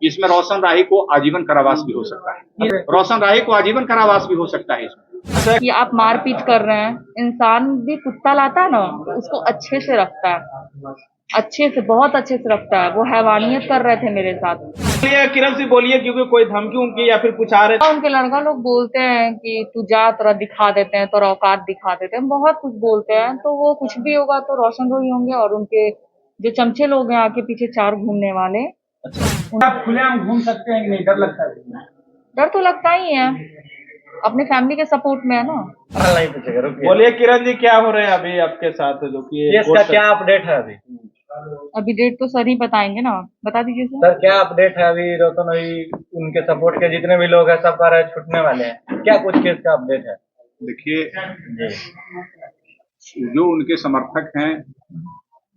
इसमें रोशन राही को आजीवन कारावास भी हो सकता है। रोशन राही को आजीवन कारावास भी हो सकता है इसमें। कि आप मारपीट कर रहे हैं, इंसान भी कुत्ता लाता है ना तो उसको अच्छे से रखता है, अच्छे से, बहुत अच्छे से रखता है। वो हैवानियत कर रहे थे मेरे साथ। बोलिए किरण सिंह, बोलिए, क्योंकि कोई धमकी उनकी या फिर कुछ आ रहे उनके लड़का लोग बोलते हैं कि तू जा, तेरा दिखा देते हैं, तेरा औकात दिखा देते हैं, बहुत कुछ बोलते हैं। तो वो कुछ भी होगा तो रोशन रोही होंगे और उनके जो चमचे लोग हैं आके पीछे चार घूमने वाले। आप खुलेआम घूम सकते हैं कि नहीं, डर लगता है? डर तो लगता ही है, अपनी फैमिली के सपोर्ट में है ना। बोलिए किरण जी, क्या हो रहे हैं अभी आपके साथ, जो कि केस का क्या अपडेट है अभी? अभी डेट तो सर ही बताएंगे ना, बता दीजिए सर। सर क्या अपडेट है अभी? रोशन रोही, उनके सपोर्ट के जितने भी लोग हैं सब कह रहे हैं छूटने वाले हैं, क्या कुछ केस का अपडेट है? देखिए, जो उनके समर्थक हैं,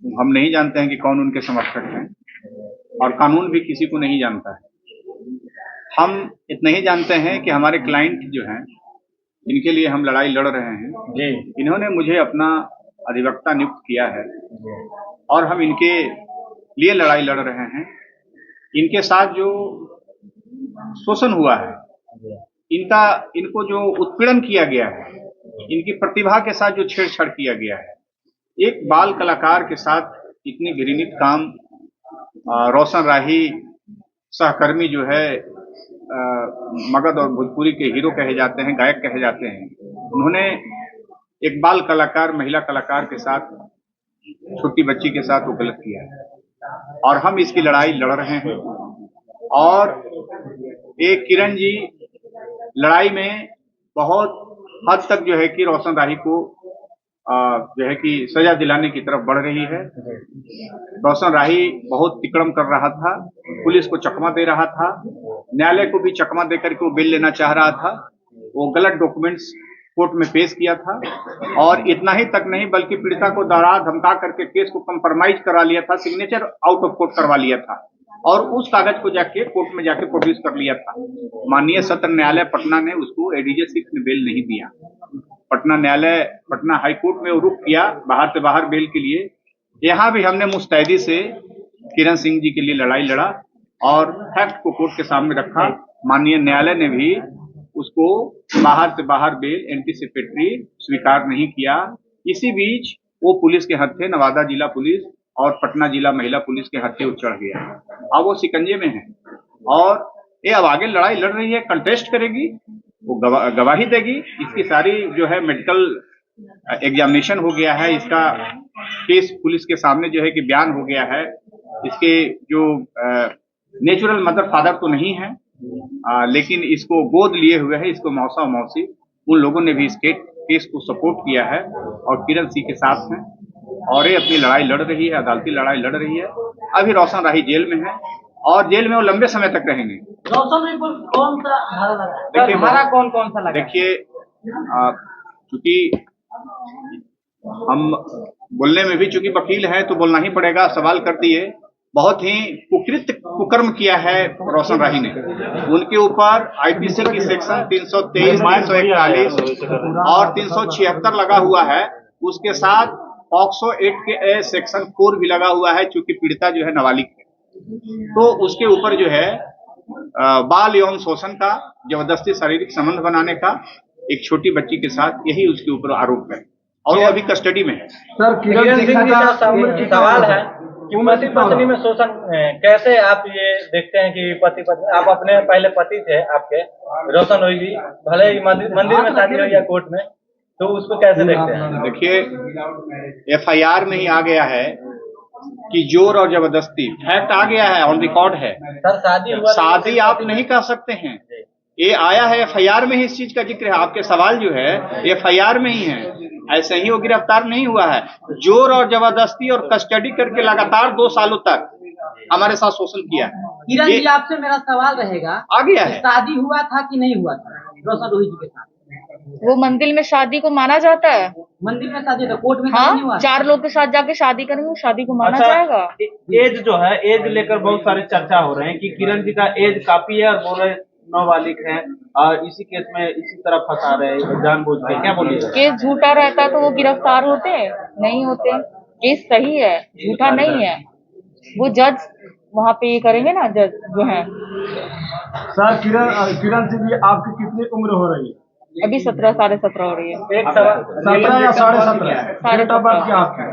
हम नहीं जानते हैं कि कौन उनके समर्थक हैं, और कानून भी किसी को नहीं जानता है। हम इतना ही जानते हैं कि हमारे क्लाइंट जो हैं, इनके लिए हम लड़ाई लड़ रहे हैं जी। इन्होंने मुझे अपना अधिवक्ता नियुक्त किया है और हम इनके लिए लड़ाई लड़ रहे हैं। इनके साथ जो शोषण हुआ है, इनको जो उत्पीड़न किया गया है, इनकी प्रतिभा के साथ जो छेड़छाड़ किया गया है, एक बाल कलाकार के साथ इतनी घृणित काम रोशन राही सहकर्मी जो है, मगध और भोजपुरी के हीरो कहे जाते हैं, गायक कहे जाते हैं, उन्होंने एक बाल कलाकार, महिला कलाकार के साथ, छोटी बच्ची के साथ वो गलत किया है और हम इसकी लड़ाई लड़ रहे हैं। और एक किरण जी लड़ाई में बहुत हद तक जो है कि रोशन राही को जो है कि सजा दिलाने की तरफ बढ़ रही है। रोशन राही बहुत तिकड़म कर रहा था, पुलिस को चकमा दे रहा था, न्यायालय को भी चकमा देकर के वो बेल लेना चाह रहा था। वो गलत डॉक्यूमेंट्स कोर्ट में पेश किया था और इतना ही तक नहीं बल्कि पीड़िता को डरा धमका करके केस को कंप्रोमाइज करा लिया था, सिग्नेचर आउट ऑफ कोर्ट करवा लिया था और उस कागज को जाके कोर्ट में जाके प्रोड्यूस कर लिया था। माननीय सत्र न्यायालय पटना ने उसको एडीजे 6 में बेल नहीं दिया। पटना हाई कोर्ट में वो रुख किया बाहर से बाहर बेल के लिए। यहाँ भी हमने मुस्तैदी से किरण सिंह जी के लिए लड़ाई लड़ा और फैक्ट को कोर्ट के सामने रखा। माननीय न्यायालय ने भी उसको बाहर से बाहर बेल एंटीसिपेटरी स्वीकार नहीं किया। इसी बीच वो पुलिस के हत्थे, नवादा जिला पुलिस और पटना जिला महिला पुलिस के हत्थे चढ़ गया। अब वो शिकंजे में है और ये अब आगे लड़ाई लड़ रही है, कंटेस्ट करेगी, वो गवाही देगी। इसकी सारी जो है मेडिकल एग्जामिनेशन हो गया है, इसका केस पुलिस के सामने जो है कि बयान हो गया है। इसके जो नेचुरल मदर फादर तो नहीं है, लेकिन इसको गोद लिए हुए है, इसको मौसा और मौसी, उन लोगों ने भी इस केस को सपोर्ट किया है और किरण सिंह के साथ हैं और ये अपनी लड़ाई लड़ रही है, अदालती लड़ाई लड़ रही है। अभी रोशन राही जेल में है और जेल में वो लंबे समय तक रहेंगे। रोशन को कौन सा धारा लगा? देखिए, धारा कौन कौन सा लगा? देखिए, चूंकि हम बोलने में भी चूंकि वकील है तो बोलना ही पड़ेगा। सवाल कर दिए, बहुत ही कुकर्म किया है रोशन राही ने। उनके ऊपर आईपीसी की सेक्शन 323, 341 और 376 लगा हुआ है। उसके साथ पॉक्सो एक्ट के सेक्शन 4 भी लगा हुआ है, चूंकि पीड़िता जो है नाबालिग है। तो उसके ऊपर जो है बाल यौन शोषण का, जबरदस्ती शारीरिक संबंध बनाने का एक छोटी बच्ची के साथ, यही उसके ऊपर आरोप है और वो अभी कस्टडी में है। सर किरण सिंह का सवाल है कि पति पत्नी में शोषण कैसे आप ये देखते हैं कि पति पत्नी, आप अपने पहले पति थे आपके रोशन रोही जी, भले ही मंदिर में शादी हुई या कोर्ट में, तो उसको कैसे देखते हैं? देखिए, एफआईआर में ही आ गया है कि जोर और जबरदस्ती, फैक्ट आ गया है, ऑन रिकॉर्ड है। सर शादी आप नहीं कर सकते हैं, ये आया है एफआईआर में ही, इस चीज का जिक्र है। आपके सवाल जो है एफआईआर में ही है, ऐसे ही वो गिरफ्तार नहीं हुआ है। जोर और जबरदस्ती और कस्टडी करके लगातार 2 सालों तक हमारे साथ शोषण किया है। किरण जी, आपसे मेरा सवाल रहेगा, आ गया है, शादी हुआ था कि नहीं हुआ था रोशन रोही जी के साथ? वो मंदिर में शादी को माना जाता है? मंदिर में शादी था, कोर्ट में हाँ, नहीं हुआ? 4 लोग के साथ जाके शादी करेंगे, शादी को माना जाएगा? एज जो है, एज लेकर बहुत सारे चर्चा हो रहे हैं कि किरण जी का एज काफी है और बोल रहे नाबालिग हैं और इसी केस में इसी तरह फंसा रहे हैं जानबूझ के। क्या बोलिएगा? केस झूठा रहता तो वो गिरफ्तार होते? नहीं होते। केस सही है, झूठा नहीं है। वो वहाँ पे ये करेंगे ना जज जो है। सर किरण सिंह जी, आपकी कितनी उम्र हो रही है? अभी 17 साढ़े 17 हो रही है। एक सवाल 17 या 17.5? साढ़े डेट ऑफ बर्थ 17 क्या आपकी?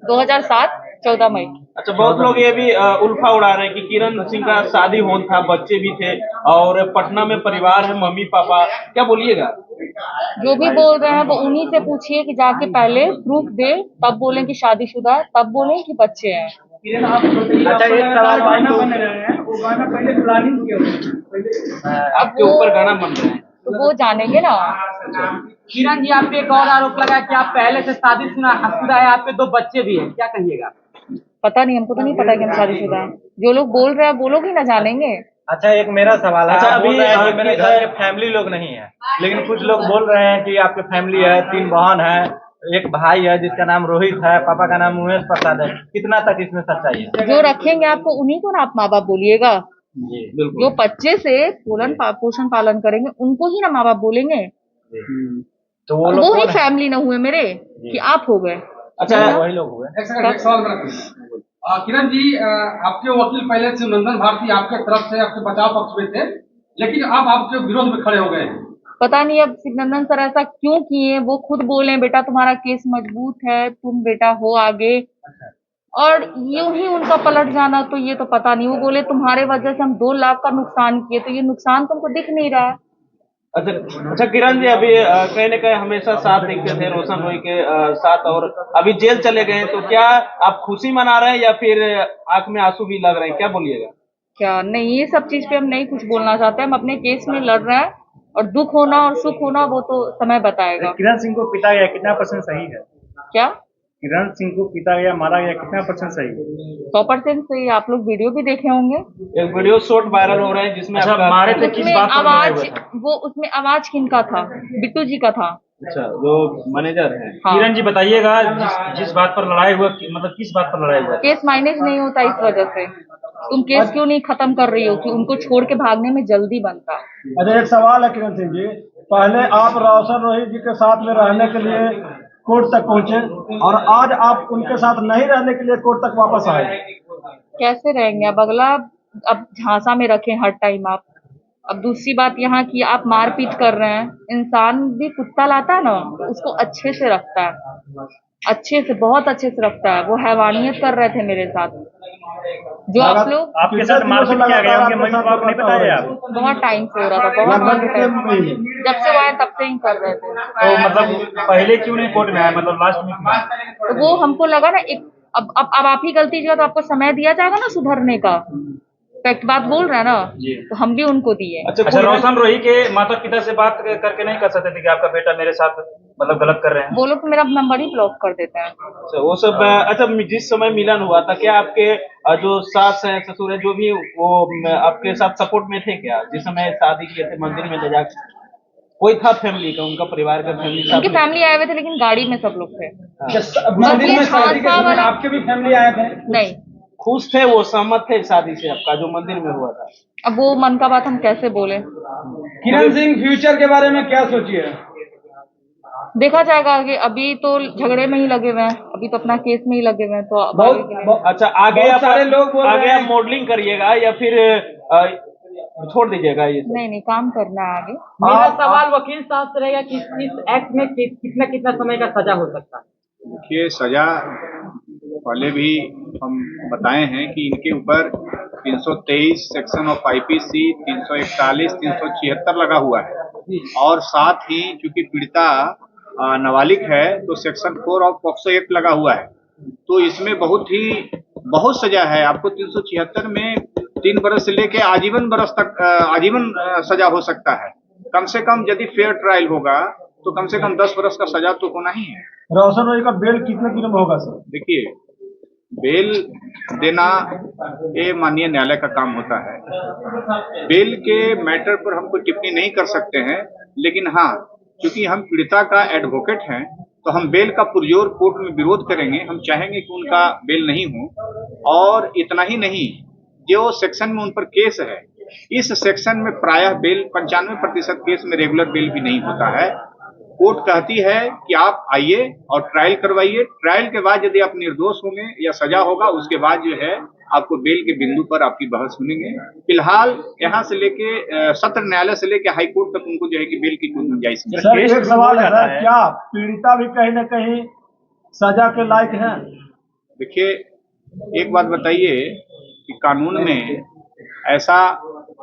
2007 14 मई। अच्छा, बहुत लोग ये भी उल्फा उड़ा रहे हैं कि किरण सिंह का शादी होना था, बच्चे भी थे और पटना में परिवार है, मम्मी पापा, क्या बोलिएगा? जो भी बोल रहे हैं वो उन्हीं से पूछिए कि जाके पहले प्रूफ दे, तब बोलें कि शादीशुदा है, तब बोलें कि बच्चे हैं। अच्छा, एक सवाल वो गाना पहले प्लानिंग किया आपके ऊपर गाना बन रहे हैं। तो वो जानेंगे ना। किरण जी, आप पे एक और आरोप लगा कि आप पहले से शादीशुदा है, आपके 2 बच्चे भी हैं, क्या कहिएगा? पता नहीं, हमको तो नहीं पता कि हम शादीशुदा हैं। जो लोग बोल रहे हैं वो लोग ही ना जानेंगे। अच्छा, एक मेरा सवाल है। अच्छा, आप बोल अभी रहे हैं कि मेरे घर के फैमिली लोग नहीं है, लेकिन कुछ लोग बोल रहे हैं कि आपके फैमिली है, 3 बहन है, एक भाई है जिसका नाम रोहित है, पापा का नाम उमेश प्रसाद है। कितना तक इसमें सच्चाई है? जो रखेंगे आपको उन्हीं को ना आप माँ बाप बोलिएगा। जी जो बच्चे से पोषण पालन करेंगे उनको ही ना माँ बाप बोलेंगे। तो वो लोग वो ही कौन है? फैमिली ना हुए मेरे कि आप हो गए। अच्छा, वही लोग हुए। एक सेकंड, एक सवाल मेरा किरण जी, आपके वकील पहले से नंदन भारती आपके तरफ से आपके बचाव पक्ष में थे, लेकिन अब आपके विरोध में खड़े हो गए हैं। पता नहीं अब नंदन सर ऐसा क्यों किए, वो खुद बोले बेटा तुम्हारा केस मजबूत है, तुम बेटा हो आगे, और यूं ही उनका पलट जाना तो ये तो पता नहीं। वो बोले तुम्हारे वजह से हम 2 लाख का नुकसान किए, तो ये नुकसान तुमको दिख नहीं रहा है। अच्छा किरण जी, अभी कहीं न कहीं हमेशा साथ देखते थे रोशन रोई के साथ, और अभी जेल चले गए, तो क्या आप खुशी मना रहे हैं या फिर आंख में आंसू भी लग रहे हैं, क्या बोलिएगा? क्या नहीं, ये सब चीज पे हम नहीं कुछ बोलना चाहते। हम अपने केस में लड़ रहे हैं और दुख होना और सुख होना वो तो समय बताएगा। किरण सिंह को पीटा गया, कितना % सही है? क्या किरण सिंह को पीटा गया, मारा गया, कितना % सही है? 100% सही। आप लोग वीडियो भी देखे होंगे। एक वीडियो शॉर्ट वायरल हो रहे हैं जिसमें अच्छा, आपका मारे थे किस उसमें बात पर लड़ाई आवाज, हुआ था? वो उसमें आवाज किनका था? बिट्टू जी का था। अच्छा, जो मैनेजर है। हाँ। किरण जी बताइएगा, जिस बात पर लड़ाई हुआ, मतलब किस बात पर लड़ाई हुआ? केस माइनेज नहीं होता इस वजह से। तुम केस क्यों नहीं खत्म कर रही हो कि उनको छोड़ के भागने में जल्दी बनता। अच्छा, एक सवाल है किरण सिंह जी, पहले आप रोशन रोहित जी के साथ में रहने के लिए कोर्ट तक पहुंचे और आज आप उनके साथ नहीं रहने के लिए कोर्ट तक वापस आए। कैसे रहेंगे अब? अगला अब झांसा में रखें हर टाइम आप। अब दूसरी बात यहाँ की आप मारपीट कर रहे हैं। इंसान भी कुत्ता लाता है ना, उसको अच्छे से रखता है, अच्छे से, बहुत अच्छे से रखता है। वो हैवानियत कर रहे थे मेरे साथ। जो आप लोग आपके साथ मारपीट किया गया, उनके मम्मी पापा को नहीं बताया आप? बहुत टाइम से हो रहा था, बहुत टाइम, जब से वो आए तब से ही कर रहे थे। तो मतलब पहले क्यों नहीं कोर्ट में आए, मतलब लास्ट में क्यों आए? तो वो हमको लगा ना, एक अब आप ही गलती किया तो आपको समय दिया जाएगा ना सुधरने का। फैक्ट बात बोल रहे हैं ना, तो हम भी उनको दिए। अच्छा, रोशन रोही के माता पिता से बात करके नहीं कर सकते थे कि आपका बेटा मेरे साथ मतलब गलत कर रहे हैं? वो लोग तो मेरा नंबर ही ब्लॉक कर देते हैं। अच्छा, वो सब अच्छा, जिस समय मिलन हुआ था, क्या आपके जो सास है ससुर है जो भी, वो आपके साथ सपोर्ट में थे क्या? जिस समय शादी किए थे मंदिर में ले जाकर कोई था फैमिली का, उनका परिवार का फैमिली? उनकी फैमिली आए हुए थे, लेकिन गाड़ी में सब लोग थे। मंदिर में शादी के समय आपके भी फैमिली आए थे? नहीं। खुश थे वो, सहमत थे शादी से आपका जो मंदिर में हुआ था? अब वो मन का बात हम कैसे बोले। किरण सिंह फ्यूचर के बारे में क्या सोचिए? देखा जाएगा आगे। अभी तो झगड़े में ही लगे हुए हैं, अभी तो अपना केस में ही लगे हुए हैं। तो अब आगे के लिए- अच्छा, आगे बहुत आप सारे लोग बोल आगे रहे आप हैं- मॉडलिंग करिएगा या फिर छोड़ दीजिएगा ये सब? नहीं, काम करना है आगे। मेरा सवाल वकील साहब से रहेगा कि इस एक्ट में कितना कितना समय का सजा हो सकता है? देखिए, सजा पहले भी हम बताए हैं कि इनके ऊपर 323 सेक्शन ऑफ आईपीसी, 341, 376 लगा हुआ है, और साथ ही चूंकि पीड़िता नाबालिग है तो सेक्शन 4 ऑफ पॉक्सो एक्ट लगा हुआ है। तो इसमें बहुत सजा है। आपको 376 में 3 बरस से लेके आजीवन बरस तक आजीवन सजा हो सकता है। कम से कम यदि फेयर ट्रायल होगा तो कम से कम 10 बरस का सजा तो होना ही है। रोशन रोही का बेल कितने दिनों में होगा सर? देखिए, बेल देना ये माननीय न्यायालय का काम होता है। बेल के मैटर पर हम कोई टिप्पणी नहीं कर सकते हैं, लेकिन हाँ, क्योंकि हम पीड़िता का एडवोकेट हैं तो हम बेल का पुरजोर कोर्ट में विरोध करेंगे। हम चाहेंगे कि उनका बेल नहीं हो। और इतना ही नहीं, जो सेक्शन में उन पर केस है, इस सेक्शन में प्रायः बेल 95% केस में रेगुलर बेल भी नहीं होता है। कोर्ट कहती है कि आप आइए और ट्रायल करवाइए, ट्रायल के बाद यदि आप निर्दोष होंगे या सजा होगा उसके बाद जो है आपको बेल के बिंदु पर आपकी बहस सुनेंगे। फिलहाल यहाँ से लेके सत्र न्यायालय से लेके हाई कोर्ट तक उनको जो है कि बेल की कोई गुंजाइश नहीं। सर एक सवाल है सर, क्या पीड़िता भी कहीं न कहीं सजा के लायक है? देखिए, एक बात बताइए कि कानून में ऐसा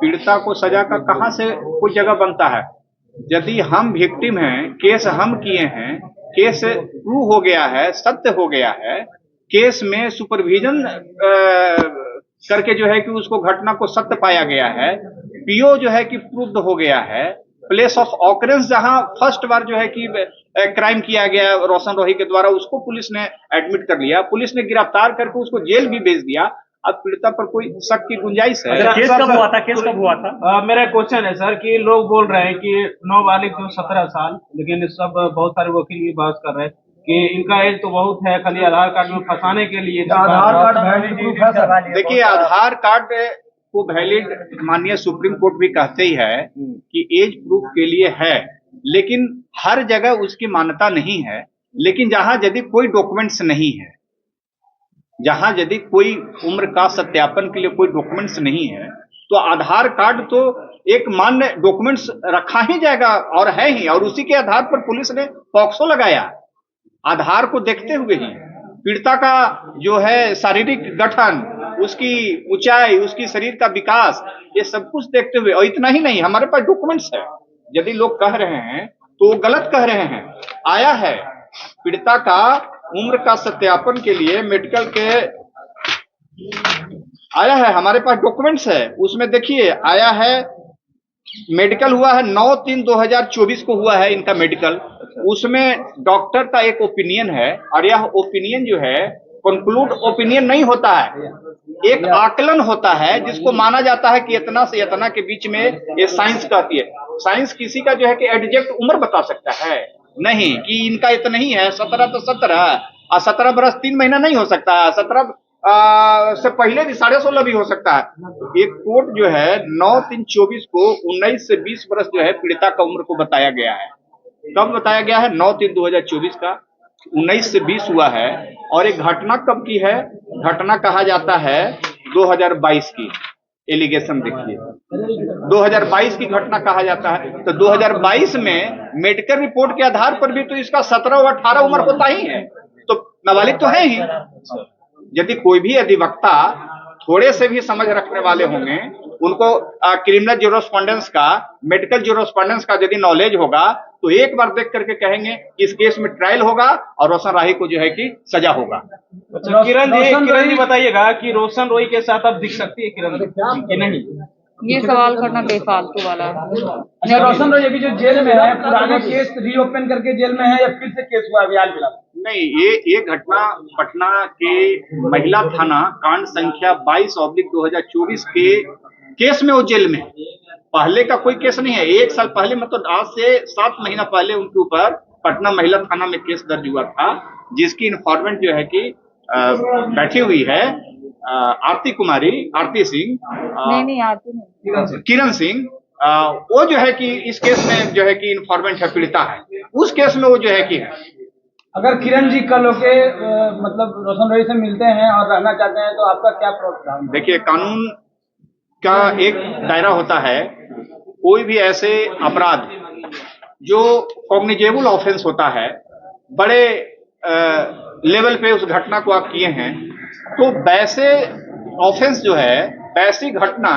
पीड़िता को सजा का कहाँ से कोई जगह बनता है? यदि हम विक्टिम हैं, केस हम किए हैं, केस प्रूव हो गया है, सत्य हो गया है, केस में सुपरविजन करके जो है कि उसको घटना को सत्य पाया गया है, पीओ जो है कि प्रूव्ड हो गया है, प्लेस ऑफ ऑकरेंस जहां फर्स्ट बार जो है कि क्राइम किया गया रोशन रोही के द्वारा उसको पुलिस ने एडमिट कर लिया, पुलिस ने गिरफ्तार करके उसको जेल भी भेज दिया। अब पीड़िता पर कोई शक की गुंजाइश है? केस कब हुआ था? मेरा क्वेश्चन है सर कि लोग बोल रहे हैं कि नाबालिग जो 17 साल, लेकिन सब बहुत सारे वकील भी बहस कर रहे हैं कि इनका एज तो बहुत है, खाली आधार कार्ड में फंसाने के लिए। आधार कार्ड वैलिड प्रूफ है सर? देखिए, आधार कार्ड को वैलिड माननीय सुप्रीम कोर्ट भी कहते ही है कि एज प्रूफ के लिए है, लेकिन हर जगह उसकी मान्यता नहीं है। लेकिन जहां यदि कोई डॉक्यूमेंट्स नहीं है, जहां यदि कोई उम्र का सत्यापन के लिए कोई डॉक्यूमेंट्स नहीं है, तो आधार कार्ड तो एक मान्य डॉक्यूमेंट्स रखा ही जाएगा और है ही, और उसी के आधार पर पुलिस ने पॉक्सो लगाया। आधार को देखते हुए ही पीड़िता का जो है शारीरिक गठन, उसकी ऊंचाई, उसकी शरीर का विकास, ये सब कुछ देखते हुए, और इतना ही नहीं, हमारे पास डॉक्यूमेंट्स है। यदि लोग कह रहे हैं तो वो गलत कह रहे हैं। आया है पीड़िता का उम्र का सत्यापन के लिए मेडिकल के आया है, हमारे पास डॉक्यूमेंट्स है, उसमें देखिए आया है, मेडिकल हुआ है 9/3/2024 को हुआ है इनका मेडिकल। उसमें डॉक्टर का एक ओपिनियन है, और यह ओपिनियन जो है कंक्लूड ओपिनियन नहीं होता है, एक आकलन होता है जिसको माना जाता है कि इतना से इतना के बीच में ये साइंस कहती है। साइंस किसी का जो है कि एग्जैक्ट उम्र बता सकता है नहीं कि इनका इतना ही है, 17 तो 17 और 17 बरस 3 महीना नहीं हो सकता है, 17 से पहले भी 16.5 भी हो सकता है। तो एक कोर्ट जो है 9/3/24 को 19 से 20 बरस जो है पीड़िता का उम्र को बताया गया है। कब बताया गया है? 9/3/2024 का, 19 से 20 हुआ है। और एक घटना कब की है? घटना कहा जाता है 2022 की। एलिगेशन देखिए, 2022 की घटना कहा जाता है। तो 2022 में मेडिकल रिपोर्ट के आधार पर भी तो इसका 17 और 18 उम्र होता ही है, तो नाबालिग तो है ही। यदि कोई भी अधिवक्ता थोड़े से भी समझ रखने वाले होंगे, उनको क्रिमिनल ज्यूरिस्प्रूडेंस का, मेडिकल ज्यूरिस्प्रूडेंस का यदि नॉलेज होगा, तो एक बार देख करके कहेंगे इस केस में ट्रायल होगा और रोशन राही को जो है कि सजा होगा। अच्छा, किरण जी बताइएगा कि रोशन रोही के साथ आप दिख सकती है किरण कि नहीं? ये सवाल करना बेफालतू वाला है। अच्छा, रोशन रोही अभी जो जेल में है, पुराने केस रीओपन करके जेल में है या फिर से केस हुआ अभी हाल फिलहाल? नहीं, ये घटना पटना के महिला थाना कांड संख्या 22/2024 के केस में वो जेल में, पहले का कोई केस नहीं है। 1 साल पहले, मतलब आज से 7 महीना पहले उनके ऊपर पटना महिला थाना में केस दर्ज हुआ था, जिसकी इन्फॉर्मेंट जो है कि बैठी हुई है आरती सिंह, नहीं आती नहीं, किरण सिंह, वो जो है कि इस केस में जो है कि इन्फॉर्मेंट है, पीड़िता है उस केस में, वो जो है कि है। अगर किरण जी कल होके मतलब रोशन रोही से मिलते हैं और रहना चाहते हैं तो आपका क्या प्रोग्राम? देखिए, कानून का एक दायरा होता है। कोई भी ऐसे अपराध जो कॉग्निजेबल ऑफेंस होता है, बड़े लेवल पे उस घटना को आप किए हैं, तो वैसे ऑफेंस जो है, वैसी घटना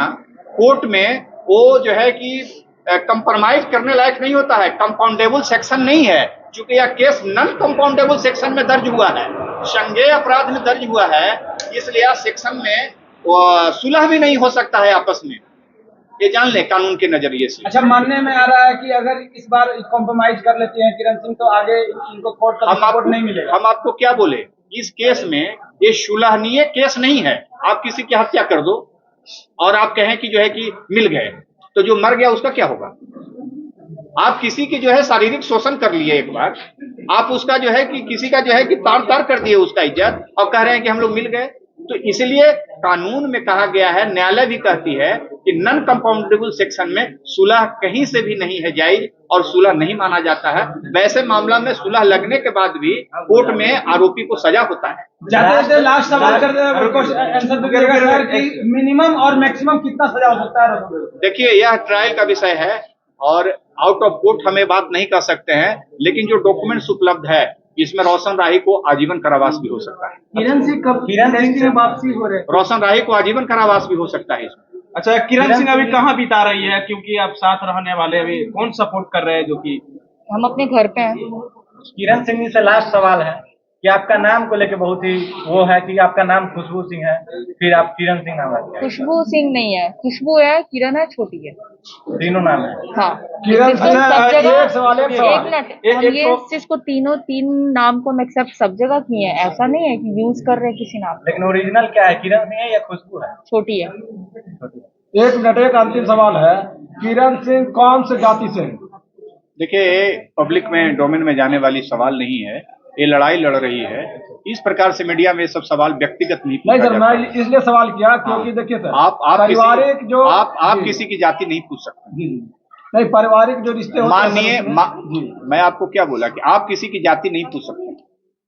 कोर्ट में वो जो है कि कंप्रोमाइज करने लायक नहीं होता है, कंपाउंडेबल सेक्शन नहीं है। चूंकि यह केस नॉन कंपाउंडेबल सेक्शन में दर्ज हुआ है, संज्ञेय अपराध में दर्ज हुआ है, इसलिए यह सेक्शन में सुलह भी नहीं हो सकता है आपस में, ये जान ले कानून के नजरिए से। अच्छा, मानने में आ रहा है कि अगर इस बार कॉम्प्रोमाइज कर लेते हैं किरण सिंह तो आगे इनको कोर्ट का सपोर्ट नहीं मिलेगा। हम आपको क्या बोले, इस केस में ये सुलहनीय केस नहीं है। आप किसी की हत्या कर दो और आप कहें कि जो है कि मिल गए, तो जो मर गया उसका क्या होगा? आप किसी की जो है शारीरिक शोषण कर लिए एक बार, आप उसका जो है कि किसी का जो है कि तार तार कर दिए उसका इज्जत, और कह रहे हैं कि हम लोग मिल गए। तो इसलिए कानून में कहा गया है, न्यायालय भी कहती है कि नॉन कंपाउंडेबल सेक्शन में सुलह कहीं से भी नहीं है जायज और सुलह नहीं माना जाता है। वैसे मामला में सुलह लगने के बाद भी कोर्ट में आरोपी को सजा होता है। जाते लास्ट सवाल कर आंसर करिएगा सर कि मिनिमम और मैक्सिमम कितना सजा हो सकता है? देखिए, यह ट्रायल का विषय है और आउट ऑफ कोर्ट हमें बात नहीं कर सकते हैं, लेकिन जो डॉक्यूमेंट्स उपलब्ध है इसमें रोशन राही को आजीवन कारावास भी हो सकता है। किरण सिंह की वापसी हो रहे, रोशन राही को आजीवन कारावास भी हो सकता है इसमें। अच्छा, किरण सिंह अभी कहाँ बिता रही है, क्योंकि आप साथ रहने वाले अभी कौन सपोर्ट कर रहे हैं? जो कि हम अपने घर पे हैं। किरण सिंह जी से लास्ट सवाल है कि आपका नाम को लेके बहुत ही वो है कि आपका नाम खुशबू सिंह है, फिर आप किरण सिंह नाम रखते हैं। खुशबू सिंह नहीं है, खुशबू है, किरण है, छोटी है, तीनों नाम है। हाँ। किरण सब जगह एक सवाल एक मिनट, हम ये इस चीज को तीन नाम को हम एक्सेप्ट सब जगह किए हैं, ऐसा नहीं है कि यूज कर रहे हैं किसी नाम। लेकिन ओरिजिनल क्या है, किरण सिंह है या खुशबू है? छोटी है। एक मिनट, एक अंतिम सवाल है, किरण सिंह कौन से जाति से? देखिए, पब्लिक में डोमेन में जाने वाली सवाल नहीं है, ये लड़ाई लड़ रही है। इस प्रकार से मीडिया में सब सवाल व्यक्तिगत नहीं पूछा नहीं सर, जाता है। मैं इसलिए सवाल किया क्योंकि देखिए सर, आप पारिवारिक जो आप किसी की जाति नहीं पूछ सकते। जी जी, नहीं पारिवारिक जो रिश्ते होते हैं माननीय जी मैं आपको क्या बोला कि आप किसी की जाति नहीं पूछ सकते।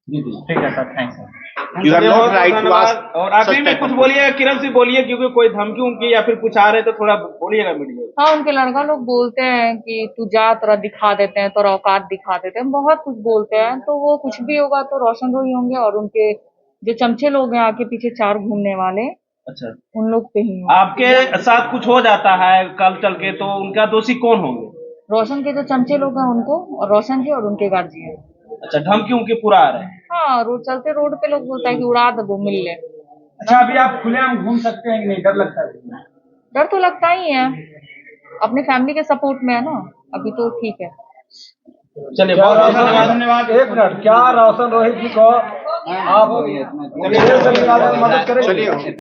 जी जी, ठीक है sir, thanks sir. You are not right to ask और आखिरी such में type कुछ of बोलिएगा किरण सिंह, बोलिए, क्योंकि कोई धमकी उनकी या फिर कुछ आ रहे तो थोड़ा बोलिएगा मीडिया। हाँ, उनके लड़का लोग बोलते हैं कि तू जा, तेरा दिखा देते हैं, तेरा औकात दिखा देते हैं, बहुत कुछ बोलते हैं। तो वो कुछ भी होगा तो रोशन रोही होंगे और उनके जो चमचे लोग हैं आके पीछे चार घूमने वाले, अच्छा, उन लोग पे ही होंगे। आपके साथ कुछ हो जाता है कल चल के तो उनका दोषी कौन होंगे? रोशन के जो चमचे लोग हैं उनको, और रोशन जी और उनके गार्जियन। अच्छा, धमकी उनकी पूरा आ रहा है। हाँ, चलते रोड पे लोग बोलता है कि उड़ा दो, मिल ले। अच्छा, अभी आप खुलेआम घूम सकते हैं कि नहीं, डर लगता है? डर तो लगता ही है, अपने फैमिली के सपोर्ट में है ना, अभी तो ठीक है। चलिए, क्या बहुत बहुत धन्यवाद। एक मिनट, क्या रोशन रोही जी को आप मदद करेंगे? चलिए।